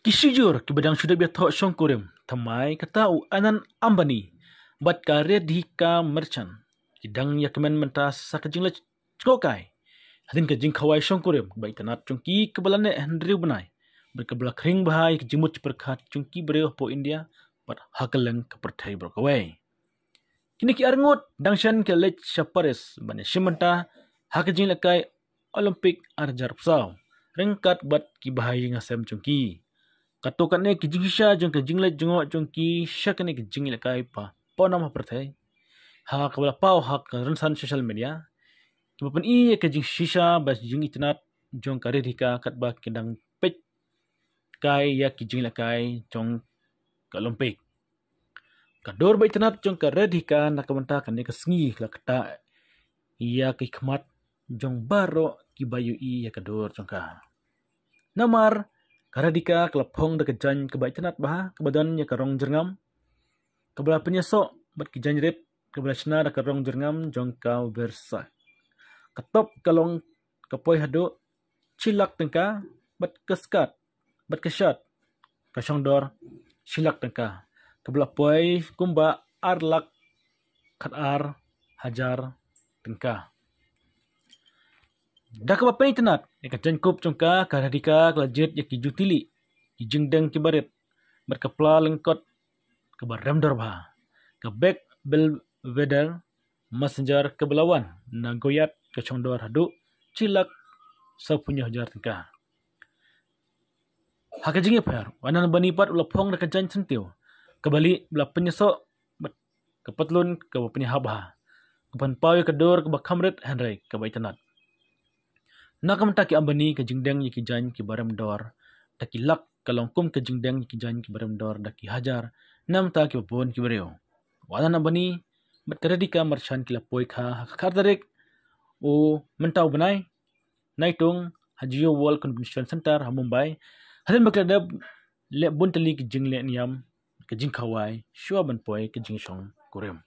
Kisijur ki badang sudah biar thok syong kurim. Thamai kata Anan Ambani. Bat karir dihika merchant. Kidang ya kemen mentas sakajing le cokai. Hadin kajing kawai syong kurim. Baik tanat cungki kebalane hendriu benai. Berkebala kering bahai kejimut perkat cungki bereu po India. Bat hakeleng kepertai berkawai. Kini ki arngut dangshan ke lech syaparis. Bani shimanta hakajing lekai Olimpik arjar pesau. Rengkat bat ki bahai ngasem cungki. Katokan ne ki jinghisha jong ke jingle jongok jong ki syakane ki jingle kai pa nama pertai ha kabala pau hak rensan social media kipapan I ke jing shisha bas jing internet jong kare dika kat ba kedang pej kai ya ki jingle kai jong ka lompek kador ba internet jong kare dika nakamanta kan ne ka sngi la kata ya ki khmat jong baro ki bayu I ya kador jong ka namar Karadika kelapong dekat jan kebaik tenat bah kebadan ya karong jerngam kebelah penyesok bat kijan rip kebelah cina dak karong jerngam jongkau bersa ketop kalong kapoi hadu cilak tengka bat keskat bat kesyat kasong dor silak tengka kebelah poi kumba arlak khatar hajar tengka dah ke bapa internet ikan jengkup cungka karadika kelajit ya ki jutili ki jengdeng ki barit berkepla lengkot ke barem dorba ke back belvedere messenger ke belawan nagoyat ke chongdor hadu cilak sapunya hajar tengka haka jingi par wanan bani pat ulapong dak jan sentiu kembali bela penyesok kepetlun ke bapnya habha kepan pawe kedor ke bakamret henry ke internet Nakam taki ambani ke jingdeng ki jan ki barem dor taki lak kalongkum ke jingdeng ki jan ki barem dor daki hajar nam ta ki pon ki bereo walan ambani bat karedika marchan ki lapoi kha kardarek o mentau benai naitung Hajio World Convention Center ha Mumbai hadin bakladab le buntali ki jingle niam ke jingkhawai shua ban poi ke jingshong kurem